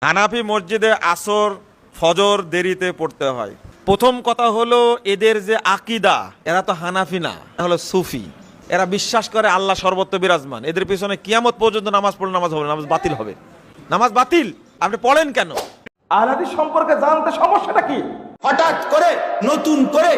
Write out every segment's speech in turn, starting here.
হানাফি মসজিদে আসর ফজর দেরিতে পড়তে হয়। প্রথম কথা হলো এদের যে আকিদা, এরা তো হানাফি না, এরা হলো সুফি। এরা বিশ্বাস করে আল্লাহ সর্বত্র বিরাজমান। এদের পিছনে কিয়ামত পর্যন্ত নামাজ পড়লে নামাজ হবে না, নামাজ বাতিল হবে। নামাজ বাতিল আপনি পড়েন কেন? আহলে হাদিস সম্পর্কে জানতে সমস্যাটা কি? হঠাৎ করে নতুন করে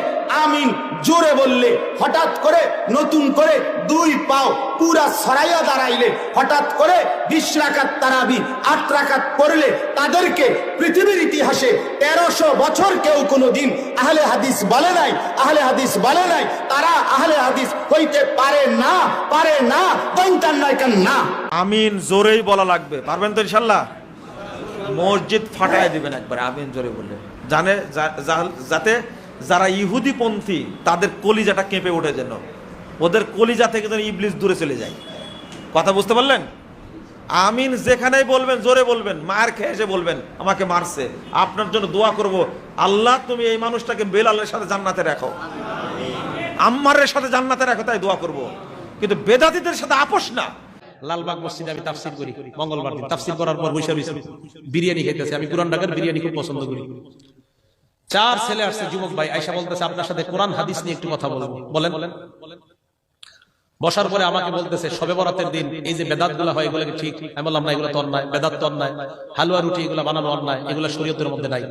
আমিন জোরে বললে, হঠাৎ করে নতুন করে দুই পাও পুরা ছড়াইয়া দাঁড়াইলে, হঠাৎ করে 20 রাকাত তারাবি 8 রাকাত পড়লে তাদেরকে পৃথিবীর ইতিহাসে 1300 বছর কেউ কোনোদিন আহলে হাদিস বলে নাই, আহলে হাদিস বলে নাই। তারা আহলে হাদিস হইতে পারে না, পারে না, দৈন্তান নয় কেন না। আমিন জোরেই বলা লাগবে, পারবেন তো ইনশাল্লাহ? মসজিদ ফাটায় দিবেন একবার আমিন জোরে বললে, জানে যাতে যারা ইহুদি পন্থী তাদের কলিজাটা কেঁপে ওঠে, যেন ওদের কলিজা থেকে যেন ইবলিস দূরে চলে যায়। কথা বুঝতে পারলেন? আমিন যেখানেই বলবেন জোরে বলবেন, মার খেয়ে এসে বলবেন আমাকে মারছে, আপনার জন্য দোয়া করব, আল্লাহ তুমি এই মানুষটাকে বেলালের সাথে জান্নাতে রাখো, আম্মারের সাথে জান্নাতে রাখো, তাই দোয়া করব। কিন্তু বেদাতীদের সাথে আপোষ না। লালবাগ মসজিদে আমি তাফসীর করি মঙ্গলবার দিন। তাফসীর করার পর বৈশা বিরিয়ানি খাইতেছি। আমি পুরান ঢাকার বিরিয়ানি খুব পছন্দ করি। 4 ছেলে আসছে, যুবক ভাই আয়েশা বলতেছে আপনার সাথে কোরআন হাদিস নিয়ে একটু কথা বলবো। বলেন। বসার পরে আমাকে বলতেছে শবে বরাতের দিন এই যে বেদাত গুলা হয় এগুলো কি ঠিক? আমি বললাম না, এগুলো তো অন্যায়, বেদাত তো অন্যায়, হালুয়া রুটি এগুলো বানানো অন্যায়, এগুলো শরীয়তের মধ্যে নাই।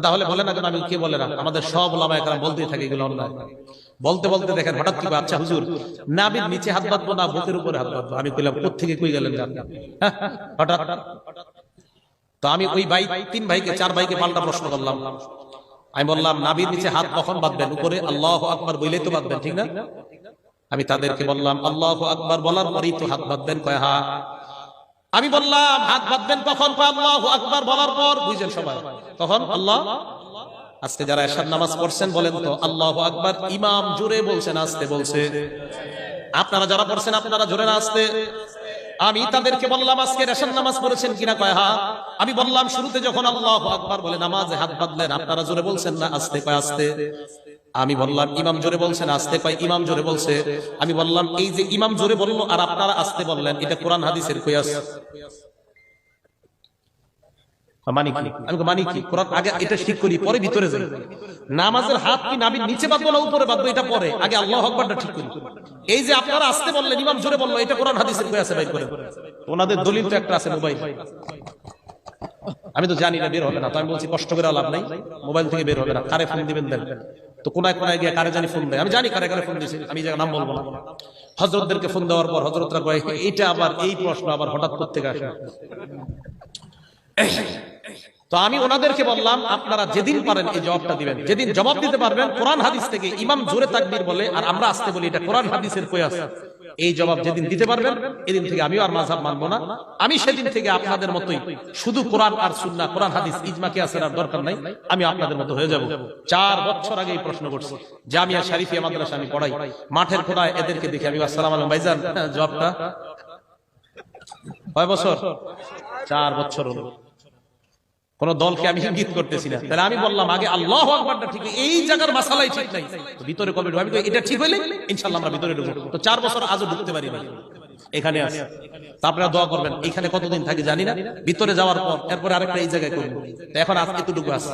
তাহলে বলে না কেন? আমি কে বলে না, আমাদের সব ওলামা একরাম বলতেই থাকে এগুলো অন্যায়। বলতে বলতে দেখেন হঠাৎ কি, আচ্ছা হুজুর নাবির নিচে হাত বাঁধবো না বুকের উপরে হাত বাঁধবো? আমি কইলাম কোত্থেকে কই গেলেন হঠাৎ? তো আমি ওই ভাই 3 ভাইকে 4 ভাইকে পাল্টা প্রশ্ন করলাম। আমি বললাম নাবির নিচে হাত কখন বাঁধবেন? উপরে আল্লাহু আকবার বইলেই তো বাঁধবেন, ঠিক না? আমি তাদেরকে বললাম আল্লাহু আকবার বলার পরেই তো হাত বাঁধবেন। কয় হ্যাঁ। আমি বললাম হাত বাঁধবেন কখন? কয় আল্লাহু আকবার বলার পর। বুঝছেন সবাই কখন? আল্লাহ। আজকে যারা এশার নামাজ পড়ছেন বলেন তো আল্লাহু আকবার ইমাম জোরে বলছেন আস্তে বলছে? আপনারা যারা পড়ছেন আপনারা জোরে না আস্তে? আমি তাদেরকে বললাম আজকে এশার নামাজ পড়েছেন কিনা? কয় হ্যাঁ। আমি বললাম শুরুতে যখন আল্লাহু আকবার বলে নামাজে হাত বাঁধলেন আপনারা জোরে বলছেন না আস্তে? কয় আস্তে। আমি বললাম ইমাম জোরে বলছেন আস্তে? কয় ইমাম জোরে বলছে। আমি বললাম এই যে ইমাম জোরে বললো আর আপনারা আস্তে বললেন, এটা কোরআন হাদিসের কইয়াস? মানি কি? আমি মানি কি? কোরআন আগে এটা ঠিক করি পরে ভিতরে যাই। নামাজের হাত কি নাবির নিচে বাঁধবো না উপরে বাঁধবো এটা পরে, আগে আল্লাহু আকবারটা ঠিক করি। এই যে আপনারা আস্তে বললেন ইমাম জোরে বললো, এটা কোরআন হাদিসের কই আছে? ভাই করে ওনাদের দলিল তো একটা আছে মোবাইল। আমি তো জানি না, বের হবে না। তো আমি বলছি কষ্ট করে লাভ নাই, মোবাইল থেকে বের হবে না। কারে ফোন দিবেন দেন। তো কোনায় কোনায় গিয়ে কারে জানি ফোন দেয়, আমি জানি কারে কারে ফোন দিয়েছে, আমি জায়গা নাম বলবো না। হযরতদেরকে ফোন দেওয়ার পর হযরতরা কয় এইটা আবার এই প্রশ্ন আবার হঠাৎ করতে আসে। তো আমি ওনাদেরকে বললাম আপনারা যেদিন পারেন এই জবাবটা দিবেন, যেদিন জবাব দিতে পারবেন কোরআন হাদিস থেকে ইমাম জোরে তাকবীর বলে আর আমরা আস্তে বলি এটা কোরআন হাদিসের কই আছে, এই জবাব যেদিন দিতে পারবেন এদিন থেকে আমিও আর মাযহাব মানবো না। আমি সেদিন থেকে আপনাদের মতোই শুধু কোরআন আর সুন্নাহ, কোরআন হাদিস ইজমা কিয়াসের আর দরকার নাই, আমি আপনাদের মতো হয়ে যাব। 4 বছর আগে এই প্রশ্ন করছি, জামিয়া শরীফিয়া মাদ্রাসা আমি পড়াই, মাঠের কোনায় এদেরকে দেখি আমি আসসালামু আলাইকুম ভাইজান, জবাবটা কয় বছর? 4 বছর হলো। কোন দলকে আমি ইঙ্গিত করতেছি না। তাহলে আমি বললাম আগে আল্লাহু আকবারটা ঠিক, এই জায়গার মাসালাই ঠিক নাই, ভিতরে কবে ঢুকবো? আমি কই এটা ঠিক হইলে ইনশাআল্লাহ আমরা ভিতরে ঢুকবো। তো 4 বছর আজও ঢুকতে পারি না, এখানে আছে। আপনারা দোয়া করবেন, এখানে কতদিন থাকি জানি না, ভিতরে যাওয়ার পর এরপর আরেকটা এই জায়গায় করব। এখন আজকে এতটুকু আছে।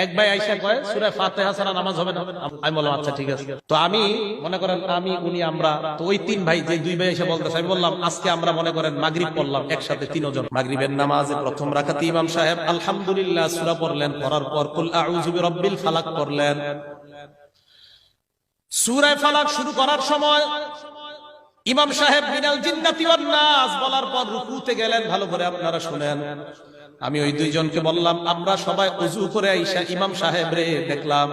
এক ভাই আয়েশা কয় সূরা ফাতিহা ছাড়া নামাজ হবে না। আমি বললাম আচ্ছা ঠিক আছে। তো আমি মনে করেন আমি উনি আমরা তো ওই 3 ভাই যে 2 ভাই এসে বলতেছে, আমি বললাম আজকে আমরা মনে করেন মাগরিব পড়লাম একসাথে 3 জন। মাগরিবের নামাজে প্রথম রাকাতে ইমাম সাহেব আলহামদুলিল্লাহ সূরা পড়লেন, পড়ার পর কুল আউযু বিরাব্বিল ফালাক পড়লেন। সূরা ফালাক শুরু করার সময় ইমাম সাহেব মিনাল জিন্নাতি ওয়ান নাস বলার পর রুকুতে গেলেন। ভালো করে আপনারা শুনেন। আমি ওই 2 জনকে বললাম আমরা সবাই ওযু করে আইসা ইমাম সাহেব রে দেখলাম,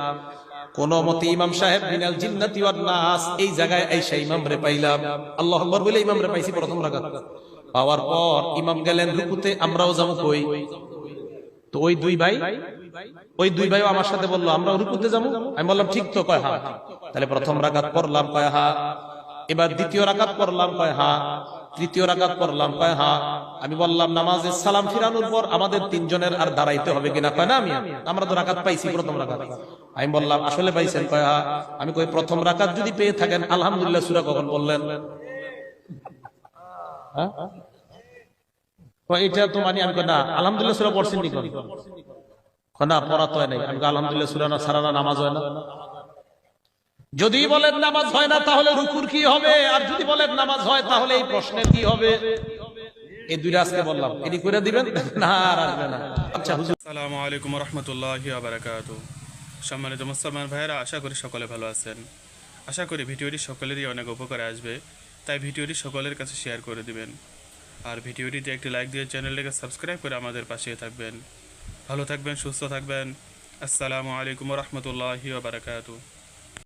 কোন মতে ইমাম সাহেব মিনাল জিন্নাতি ওয়ান নাস এই জায়গায় আইসা ইমাম রে পাইলাম। আল্লাহু আকবার বলে ইমাম রে পাইছি প্রথম রাকাত। পাওয়ার পর ইমাম গেলেন রুকুতে, আমরাও যাবো কই? তো ওই 2 ভাইও আমার সাথে বললো আমরাও রুকুতে যাবো। আমি বললাম ঠিক তো? কয় হ্যাঁ। তাহলে প্রথম রাকাত পড়লাম, কয় হ্যাঁ। এবার দ্বিতীয় রাকাত পড়লাম, কয় হ্যাঁ। তৃতীয় রাকাত পড়লাম, কয় হ্যাঁ। আমি বললাম নামাজে সালাম ফিরানোর পর আমাদের 3 জনের আর দাঁড়াইতে হবে কিনা? কয় না আমরা তো রাকাত পাইছি প্রথম রাকাত। আমি বললাম আসলে পাইছেন? কয় হ্যাঁ। আমি কই প্রথম রাকাত যদি পেয়ে থাকেন আলহামদুলিল্লাহ সূরা কখন বললেন? এটা তো মানে আমি কই, না আলহামদুলিল্লাহ সূরা পড়ছেন নি কোন? না পড়া তো হয় নাই। আমি কই, আলহামদুলিল্লাহ সূরা না সারা নামাজ হয় না? যদি বলেন নামাজ হয় না তাহলে রুকুর কি হবে, আর যদি বলেন নামাজ হয় তাহলে এই প্রশ্নের কি হবে? এই দুইটা আজকে বললাম, এটি করে দিবেন না আর আসবে না। আচ্ছা হুজুর, আসসালামু আলাইকুম রহমতুল্লাহি ওয়া সম্মানিত মুসলমান ভাইয়েরা, আশা করি সকলে ভালো আছেন। আশা করি ভিডিওটি সকলেরই অনেক উপকারে আসবে, তাই ভিডিওটি সকলের কাছে শেয়ার করে দিবেন। আর ভিডিওটিতে একটি লাইক দিয়ে চ্যানেলটিকে সাবস্ক্রাইব করে আমাদের পাশে থাকবেন। ভালো থাকবেন, সুস্থ থাকবেন। আসসালামু আলাইকুম রহমতুল্লাহি ওয়া বারাকাতুহু।